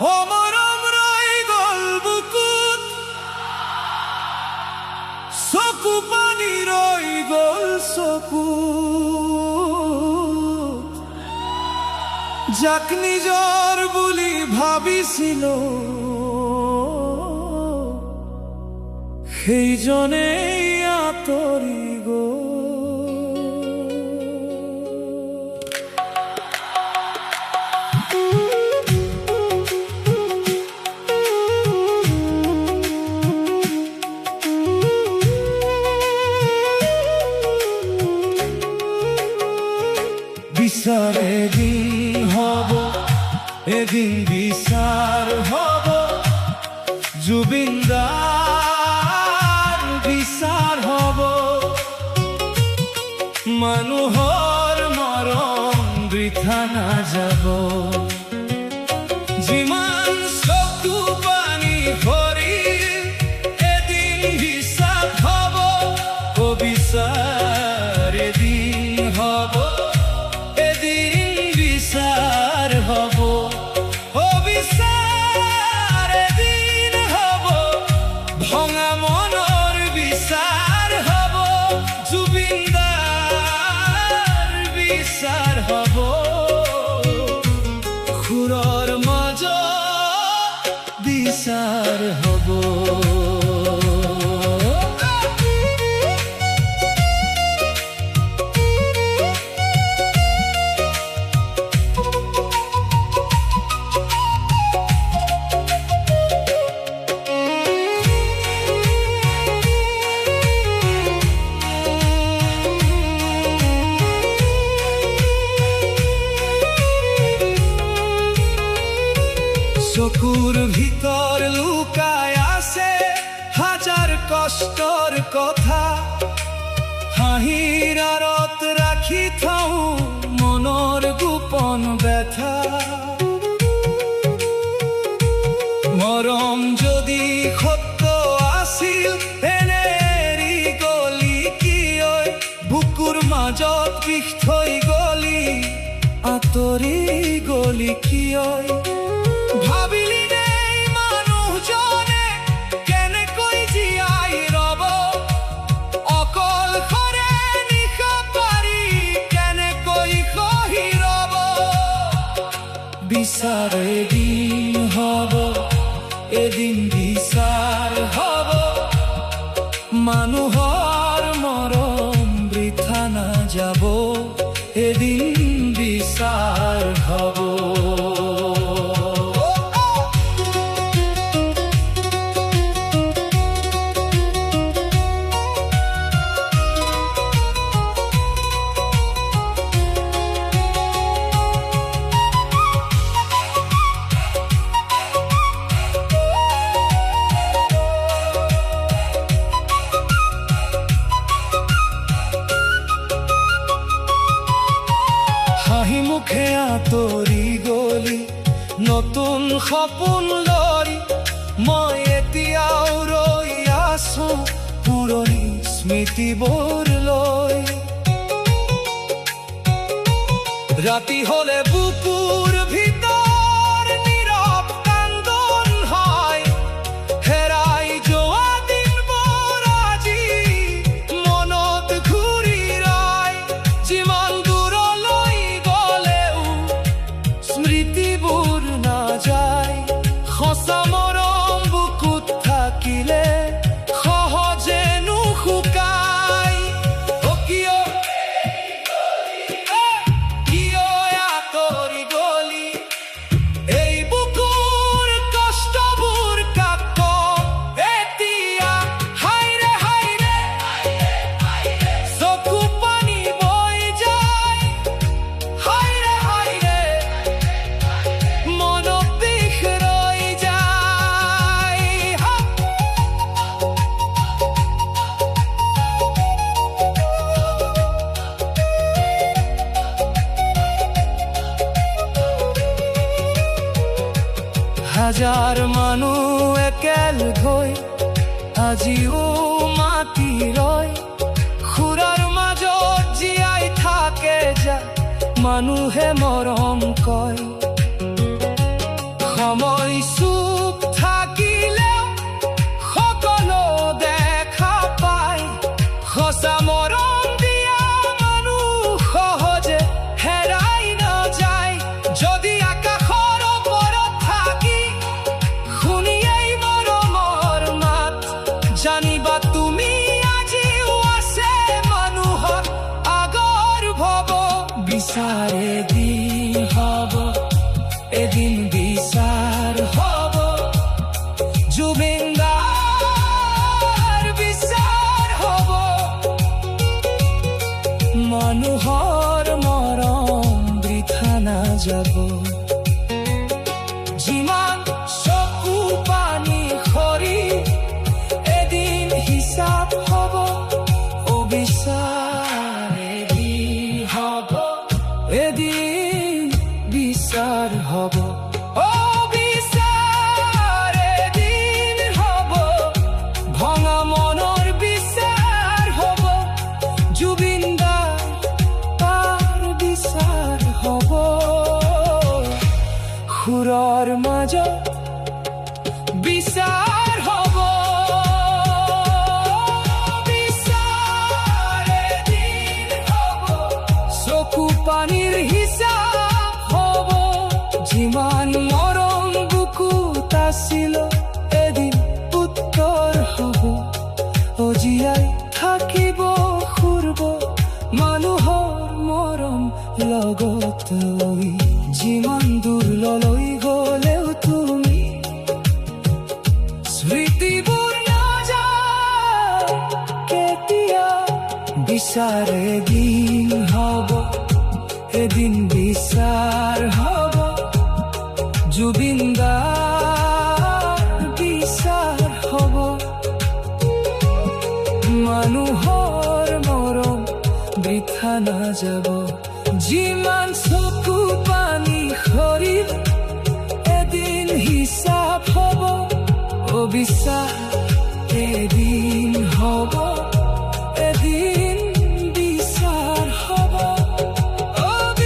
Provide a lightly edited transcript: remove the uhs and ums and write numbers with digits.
মৰম ৰৈ গ'ল বুকুত, চকু পানী ৰৈ গ'ল চকুত। যাক নিজৰ বুলি ভাবিছিলো সেইজনেই আঁতৰি গ'ল। বিচাৰ এদিন হব, এদিন বিচাৰ হব, জুবিনদাৰ বিচাৰ হব। মানুহৰ মৰম বৃথা নাযাব, যিমান চকু পানী ভৰি এদিন হিচাপ হব। বিচাৰ এদিন হব, এদিন বিচাৰ হব। বিচাৰ এদিন হব, ভঙা মনৰ বিচাৰ হব। জুবিনদাৰ বিচাৰ হব, সুৰৰ মাজত বিচাৰ হব। চকুৰ ভিতৰ লুকাই আছে হাজাৰ কষ্টৰ কথা, হাঁহিৰ আঁৰত ৰাখি থওঁ মনৰ গোপন ব্যথা। মৰম যদি সত্য আছিল এনে এৰি গলি কিয়, বুকুৰ মাজত বিষ থৈ গলি আঁতৰি গলি কিয়। ভাবিলি নেই মানুহজনে কেনেকৈ জীয়াই ৰব, অকলশৰে নিশা পাৰি কেনেকৈ সহি ৰব। বিচাৰ এদিন হব, এদিন বিচাৰ হব, মানুহৰ মৰম বৃথা নাযাব, এদিন বিচাৰ হব। হাঁহি মুখে আঁতৰি গলি নতুন সপোন লৈ, মই এতিয়াও ৰৈ আছো পুৰণি স্মৃতিবোৰ লৈ। ৰাতি হলে বুকুৰ ভিতৰ নীৰৱ কান্দন হয়, হেৰাই যোৱা দিনবোৰ আজি মনত ঘূৰি ৰয়। যিমান দূৰলৈ গলেও স্মৃতিবোৰ নাযায়, সঁচা মৰম বুকুত থাকিলে সহজে নুশুকায়। কিয় আঁতৰি গলি, এই বুকুৰ কষ্টবোৰ কাক এতিয়া। হাইৰে হাইৰে চকু পানী বৈ যায়, হাইৰে হাইৰে মনত বিষ ৰৈ যায়। হাজাৰ মানুহ একেলগ হৈ আজিও মাতি ৰয়, খুৰাৰ মাজত জীয়াই থাকে যা মানুহে মৰম কয়। সময় চুপ থাকিলেও সকলো দেখা পায়। সঁচা মৰম দিয়া মানুহ সহজে হেৰাই নাযায়। যদি আকাশৰ ওপৰত থাকি শুনি এই মৰমৰ মাত, জানিবা তুমি আজিও আছে মানুহৰ আগৰ ভৱ। বিচাৰ এদিন হ'ব, এদিন বিচাৰ হ'ব। জুবিন দাৰ বিচাৰ হ'ব। মানুহৰ মৰম বৃথা নাযাব। যিমান চকু পানী সৰি এদিন হিচাপ হ'ব। অবিচাৰ এদিন হ'ব, এদিন বিচাৰ হ'ব। অবিচাৰ এদিন হ'ব, ভঙা মনৰ বিচাৰ হ'ব। জুবিন দাৰ বিচাৰ হ'ব। সুৰৰ মাজত বিচাৰ হ'ব। বিচাৰ এদিন হ'ব, চকু পানীৰ হিচাপ হ'ব। যিমান মৰম বুকুত আছিল এদিন উত্তৰ হ'ব। জীয়াই থাকিব খুৰব মানুহৰ মৰম লগত লৈ। যিমান দূৰলৈ গলেও তুমি স্মৃতিবোৰ নাযায় কেতিয়া। বিচাৰ এদিন হ'ব, এদিন বিচাৰ হ'ব। জুবিন দাৰ বিচাৰ হ'ব। মানুহৰ মৰম বৃথা নাযাব। যিমান চকু পানী সৰিল এদিন হিচাপ হ'ব। অবিচাৰ